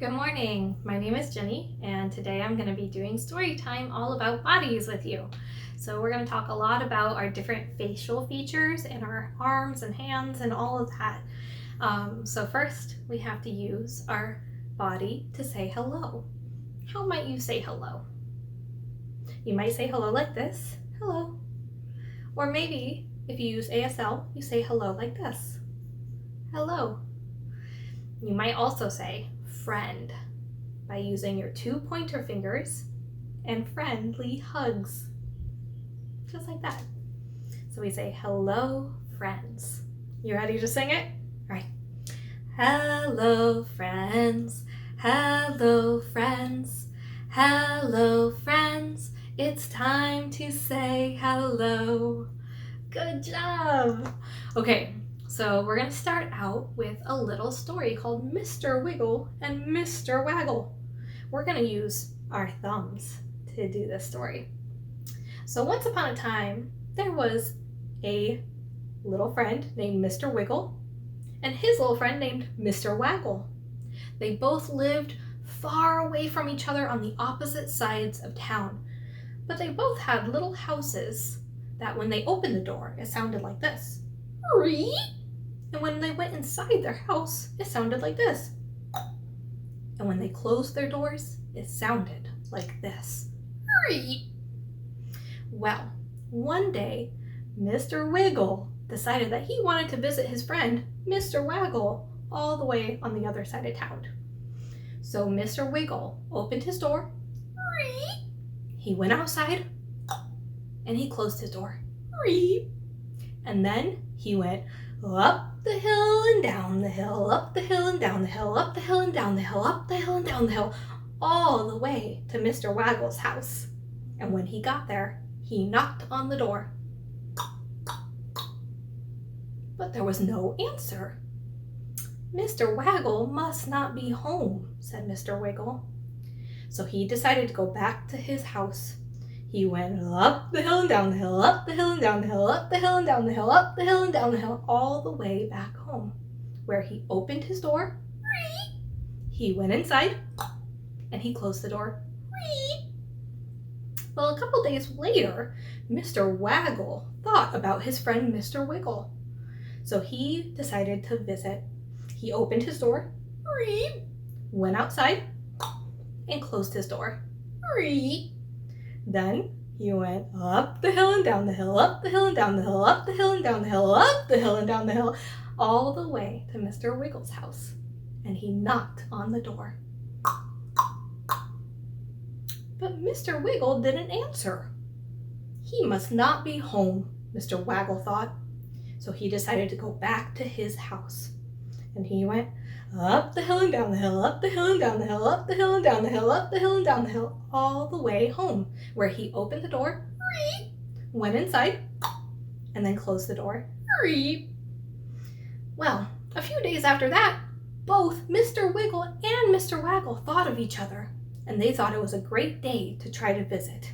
Good morning, my name is Ginny, and today I'm going to be doing story time all about bodies with you. So we're going to talk a lot about our different facial features and our arms and hands and all of that. So first we have to use our body to say hello. How might you say hello? You might say hello like this, hello. Or maybe if you use ASL, you say hello like this, hello. You might also say friend by using your 2 pointer fingers and friendly hugs, just like that. So we say hello friends. You ready to sing it? All right. Hello friends, hello friends, hello friends, it's time to say hello. Good job. Okay, so we're gonna start out with a little story called Mr. Wiggle and Mr. Waggle. We're gonna use our thumbs to do this story. So once upon a time, there was a little friend named Mr. Wiggle and his little friend named Mr. Waggle. They both lived far away from each other on the opposite sides of town, but they both had little houses that when they opened the door, it sounded like this. And when they went inside their house, it sounded like this. And when they closed their doors, it sounded like this. Well, one day, Mr. Wiggle decided that he wanted to visit his friend, Mr. Waggle, all the way on the other side of town. So Mr. Wiggle opened his door, he went outside, and he closed his door. And then he went up the hill and down the hill, up the hill and down the hill, up the hill and down the hill, up the hill and down the hill, all the way to Mr. Waggle's house. And when he got there, he knocked on the door. But there was no answer. Mr. Waggle must not be home, said Mr. Wiggle. So he decided to go back to his house. He went up the hill and down the hill, up the hill and down the hill, up the hill and down the hill, up the hill and down the hill, all the way back home, where he opened his door, he went inside, and he closed the door. Well, a couple days later, Mr. Waggle thought about his friend Mr. Wiggle. So he decided to visit. He opened his door, went outside, and closed his door. Then he went up the hill and down the hill, up the hill and down the hill, up the hill and down the hill, up the hill and down the hill, all the way to Mr. Wiggle's house. And he knocked on the door. But Mr. Wiggle didn't answer. He must not be home, Mr. Waggle thought. So he decided to go back to his house. And he went up the hill and down the hill, up the hill and down the hill, up the hill and down the hill, up the hill and down the hill, all the way home, where he opened the door, went inside, and then closed the door. Well, a few days after that, both Mr. Wiggle and Mr. Waggle thought of each other, and they thought it was a great day to try to visit.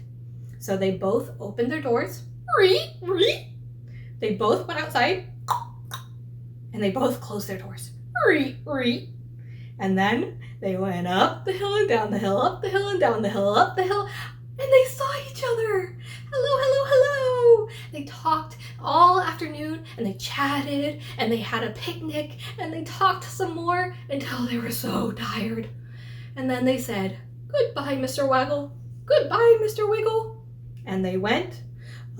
So they both opened their doors, they both went outside, and they both closed their doors. And then they went up the hill and down the hill, up the hill and down the hill, up the hill, and they saw each other. Hello, hello, hello. They talked all afternoon, and they chatted, and they had a picnic, and they talked some more until they were so tired. And then they said, goodbye, Mr. Waggle. Goodbye, Mr. Wiggle. And they went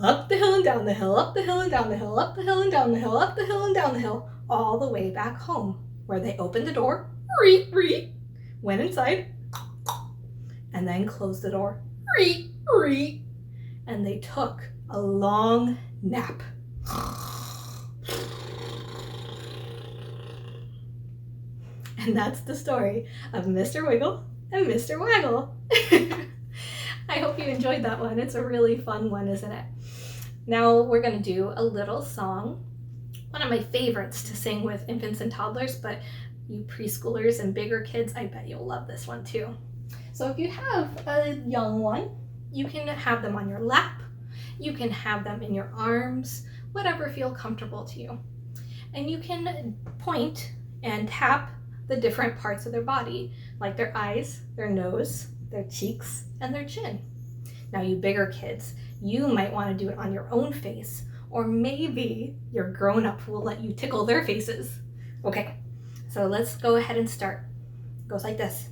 up the hill and down the hill, up the hill and down the hill, up the hill and down the hill, up the hill and down the hill, all the way back home, where they opened the door, went inside, and then closed the door, and they took a long nap. And that's the story of Mr. Wiggle and Mr. Waggle. I hope you enjoyed that one. It's a really fun one, isn't it? Now we're going to do a little song. One of my favorites to sing with infants and toddlers, but you preschoolers and bigger kids, I bet you'll love this one too. So if you have a young one, you can have them on your lap, you can have them in your arms, whatever feels comfortable to you. And you can point and tap the different parts of their body, like their eyes, their nose, their cheeks, and their chin. Now you bigger kids, you might want to do it on your own face, or maybe your grown-up will let you tickle their faces. Okay, so let's go ahead and start. It goes like this.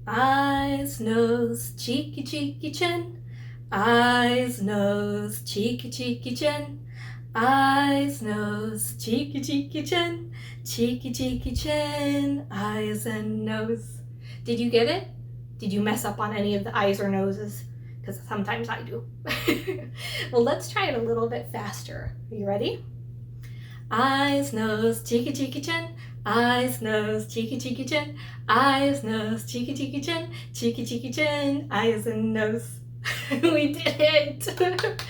Eyes, nose, cheeky, cheeky, chin. Eyes, nose, cheeky, cheeky, chin. Eyes, nose, cheeky, cheeky, chin. Cheeky, cheeky, chin. Eyes and nose. Did you get it? Did you mess up on any of the eyes or noses? Because sometimes I do. Well, let's try it a little bit faster. Are you ready? Eyes, nose, cheeky, cheeky, chin. Eyes, nose, cheeky, cheeky, chin. Eyes, nose, cheeky, cheeky, chin. Cheeky, cheeky, chin. Eyes and nose. We did it!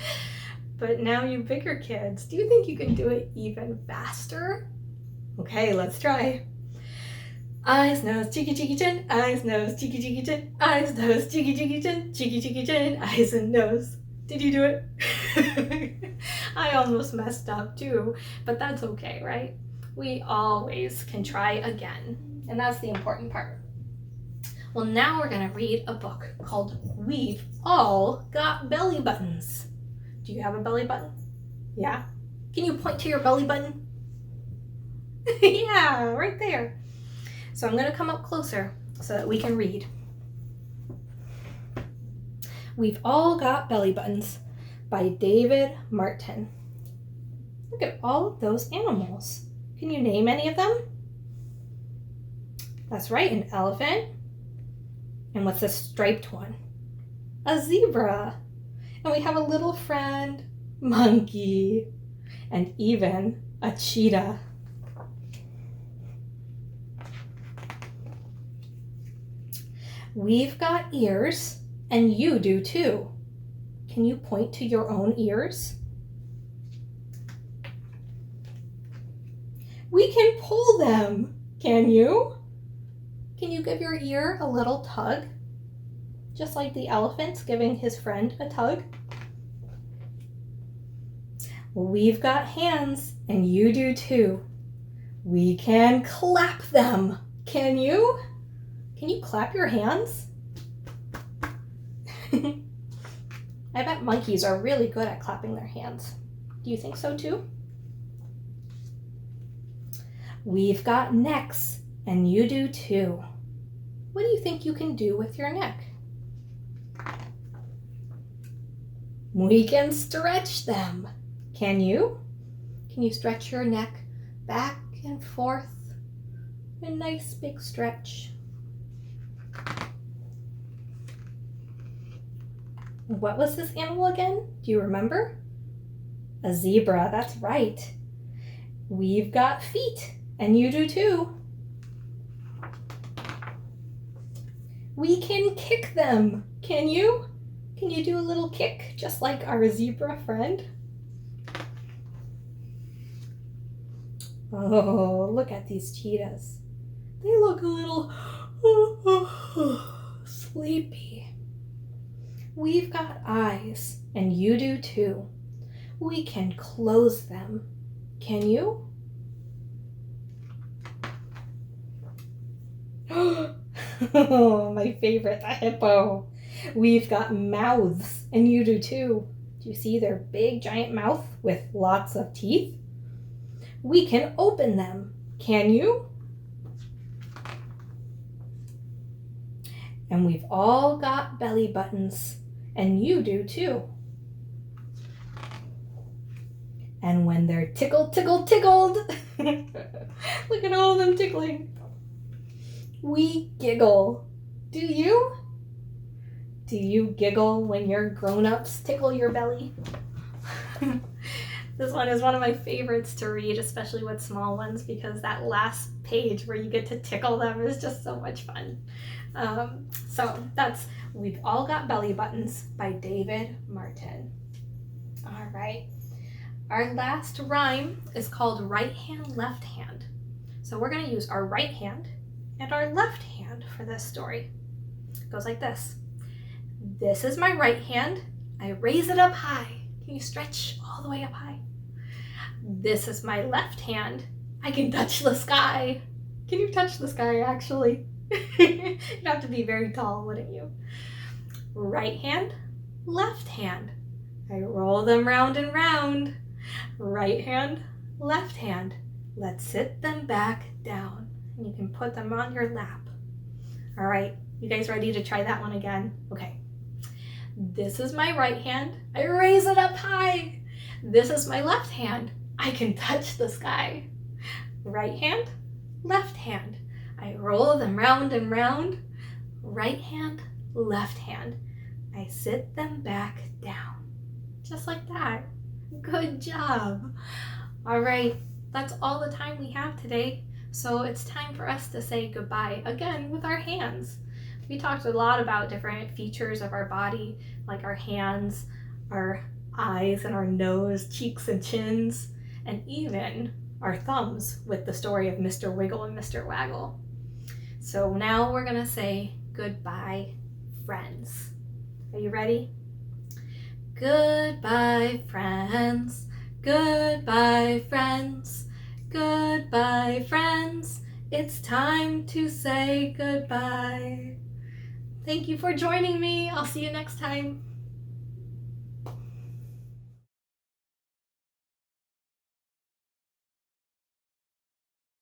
But now you bigger kids, do you think you can do it even faster? Okay, let's try. Eyes, nose, cheeky, cheeky, chin. Eyes, nose, cheeky, cheeky, chin. Eyes, nose, cheeky, cheeky, chin. Cheeky, cheeky, chin. Eyes and nose. Did you do it? I almost messed up too, but that's okay, right? We always can try again, and that's the important part. Well, now we're gonna read a book called We've All Got Belly Buttons. Do you have a belly button? Yeah? Can you point to your belly button? Yeah, right there. So I'm gonna come up closer so that we can read. We've All Got Belly Buttons by David Martin. Look at all of those animals. Can you name any of them? That's right, an elephant. And what's this striped one? A zebra. And we have a little friend, monkey, and even a cheetah. We've got ears, and you do too. Can you point to your own ears? We can pull them, can you? Can you give your ear a little tug? Just like the elephant's giving his friend a tug. We've got hands, and you do too. We can clap them, can you? Can you clap your hands? I bet monkeys are really good at clapping their hands. Do you think so too? We've got necks, and you do too. What do you think you can do with your neck? We can stretch them. Can you? Can you stretch your neck back and forth? A nice big stretch. What was this animal again? Do you remember? A zebra, that's right. We've got feet, and you do too. We can kick them, can you? Can you do a little kick, just like our zebra friend? Oh, look at these cheetahs. They look a little sleepy. We've got eyes, and you do too. We can close them. Can you? Oh, my favorite, the hippo. We've got mouths, and you do too. Do you see their big giant mouth with lots of teeth? We can open them. Can you? And we've all got belly buttons, and you do too. And when they're tickled, tickled, look at all of them tickling. We giggle. Do you? Do you giggle when your grown-ups tickle your belly? This one is one of my favorites to read, especially with small ones, because that last page where you get to tickle them is just so much fun. So that's We've All Got Belly Buttons by David Martin. All right. Our last rhyme is called right hand, left hand. So we're going to use our right hand and our left hand for this story. It goes like this. This is my right hand. I raise it up high. Can you stretch all the way up high? This is my left hand. I can touch the sky. Can you touch the sky actually? You'd have to be very tall, wouldn't you? Right hand, left hand. I roll them round and round. Right hand, left hand. Let's sit them back down. And you can put them on your lap. All right, you guys ready to try that one again? Okay. This is my right hand. I raise it up high. This is my left hand. I can touch the sky. Right hand, left hand. I roll them round and round. Right hand, left hand. I sit them back down. Just like that. Good job. All right, that's all the time we have today. So it's time for us to say goodbye again with our hands. We talked a lot about different features of our body, like our hands, our eyes and our nose, cheeks and chins, and even our thumbs with the story of Mr. Wiggle and Mr. Waggle. So now we're gonna say goodbye, friends. Are you ready? Goodbye, friends. Goodbye, friends. Goodbye, friends. It's time to say goodbye. Thank you for joining me. I'll see you next time.